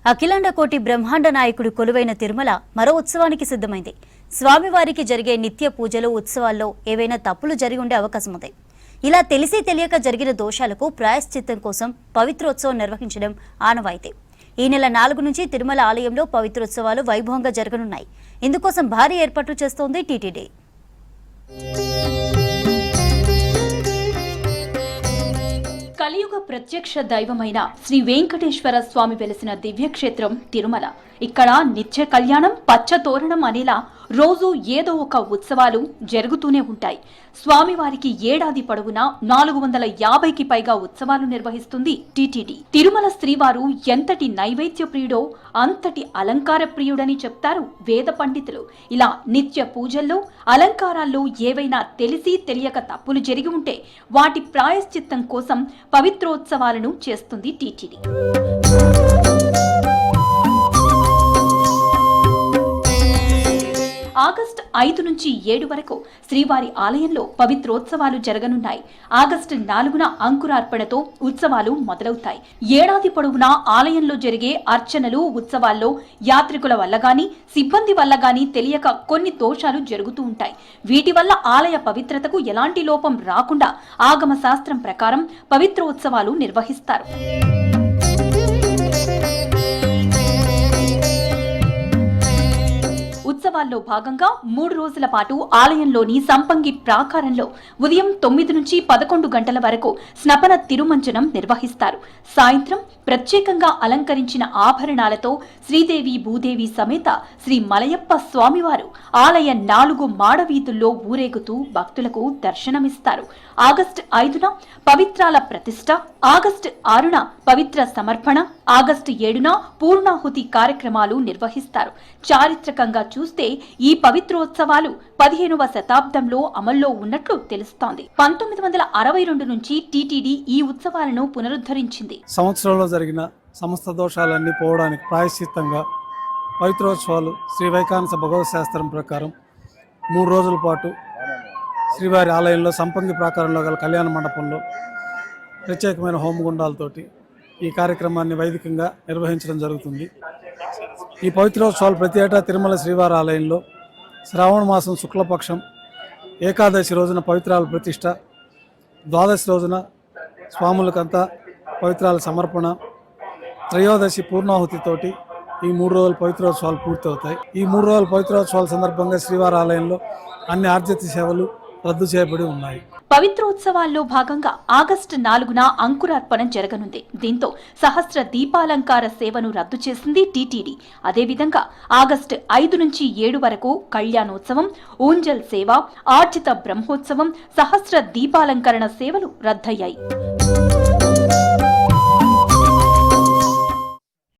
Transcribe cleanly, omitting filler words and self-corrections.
అఖిలాండ కోటి బ్రహ్మాండ నాయకుడు కొలువైన తిరుమల మరో ఉత్సవానికి సిద్ధమైంది. స్వామివారికి జరిగే నిత్య పూజలు ఉత్సవాల్లో ఏవైనా తప్పులు జరిగి ఉండే అవకాశం ఉంది. ఇలా తెలిసి తెలియక జరిగిన దోషాలకు ప్రాయశ్చిత్తం కోసం పవిత్రోత్సవం నిర్వహించడం ఆనవాయితీ. ఈ నెల 4 నుంచి తిరుమల ఆలయంలో పవిత్రోత్సవాలు వైభవంగా జరగనున్నాయి. ఇందుకోసం భారీ ఏర్పాట్లు చేస్తోంది టీటీడీ. కలియుగ ప్రత్యక్ష దైవమైన శ్రీ వెంకటేశ్వర స్వామి వెలిసిన దివ్యక్షేత్రం తిరుమల. ఇక్కడ నిత్య కళ్యాణం, పచ్చ తోరణం అనేలా రోజు ఏదో ఒక ఉత్సవాలు జరుగుతూనే ఉంటాయి. స్వామివారికి ఏడాది పొడవునా 450కి పైగా ఉత్సవాలు నిర్వహిస్తుంది టీటీడీ. తిరుమల శ్రీవారు ఎంతటి నైవేద్య ప్రియుడో అంతటి అలంకార ప్రియుడని చెప్తారు వేద పండితులు. ఇలా నిత్య పూజల్లో, అలంకారాల్లో ఏవైనా తెలిసి తెలియక తప్పులు జరిగి ఉంటే వాటి ప్రాయశ్చిత్తం కోసం పవిత్రోత్సవాలను చేస్తుంది టీటీడీ. ఆగస్టు 5 నుంచి 7 వరకు శ్రీవారి ఆలయంలో పవిత్రోత్సవాలు జరగనున్నాయి. ఆగస్టు 4న అంకురార్పణతో ఉత్సవాలు మొదలవుతాయి. ఏడాది పొడవునా ఆలయంలో జరిగే అర్చనలు, ఉత్సవాల్లో యాత్రికుల వల్ల గాని, సిబ్బంది వల్ల గాని తెలియక కొన్ని దోషాలు జరుగుతూ ఉంటాయి. వీటి వల్ల ఆలయ పవిత్రతకు ఎలాంటి లోపం రాకుండా ఆగమ శాస్త్రం ప్రకారం పవిత్రోత్సవాలు నిర్వహిస్తారు. ఉత్సవాల్లో భాగంగా 3 రోజుల పాటు ఆలయంలోని సంపంగి ప్రాకారంలో ఉదయం 9 నుంచి 11 గంటల వరకు స్నపన తిరుమంజనం నిర్వహిస్తారు. సాయంత్రం ప్రత్యేకంగా అలంకరించిన ఆభరణాలతో శ్రీదేవి భూదేవి సమేత శ్రీ మలయప్ప స్వామివారు ఆలయ 4 మాడవీధుల్లో ఊరేగుతూ భక్తులకు దర్శనమిస్తారు. ఆగస్టు 5న పవిత్రాల ప్రతిష్ఠ, ఆగస్టు 6న పవిత్ర సమర్పణ, ఆగస్టు 7న పూర్ణాహుతి కార్యక్రమాలు నిర్వహిస్తారు. చారిత్రకంగా చూస్తే ఈ పవిత్రోత్సవాలు 15వ శతాబ్దంలో అమల్లో ఉన్నట్లు తెలుస్తోంది. 1962 నుంచి టీటీడీ ఈ ఉత్సవాలను పునరుద్ధరించింది. సంవత్సరంలో జరిగిన సమస్త దోషాలన్నీ పోవడానికి ప్రాయశ్చిత్తంగా పవిత్రోత్సవాలు శ్రీ వైకానస భగవత్ శాస్త్రం ప్రకారం 3 రోజుల పాటు శ్రీవారి ఆలయంలో సంపంగి ప్రాకారంలో గల కళ్యాణ మండపంలో ప్రత్యేకమైన హోమగుండాలతోటి ఈ కార్యక్రమాన్ని వైదికంగా నిర్వహించడం జరుగుతుంది. ఈ పవిత్రోత్సవాలు ప్రతి ఏటా తిరుమల శ్రీవారి ఆలయంలో శ్రావణ మాసం శుక్లపక్షం ఏకాదశి రోజున పవిత్రాల ప్రతిష్ట, ద్వాదశి రోజున స్వాములకంతా పవిత్రాల సమర్పణ, త్రయోదశి పూర్ణాహుతితోటి ఈ 3 రోజుల పవిత్రోత్సవాలు పూర్తవుతాయి. ఈ 3 రోజుల పవిత్రోత్సవాల సందర్భంగా శ్రీవారి ఆలయంలో అన్ని ఆర్జిత సేవలు రద్దు చేయబడి ఉన్నాయి. పవిత్రోత్సవాల్లో భాగంగా ఆగస్టు 4న అంకురార్పణ జరగనుంది. దీంతో సహస్ర దీపాలంకార సేవను రద్దు చేసింది టీటీడీ. అదేవిధంగా ఆగస్టు 5 నుంచి 7 వరకు కళ్యాణోత్సవం, ఊంజల్ సేవ, ఆర్జిత బ్రహ్మోత్సవం, సహస్ర దీపాలంకరణ సేవలు రద్దయ్యాయి.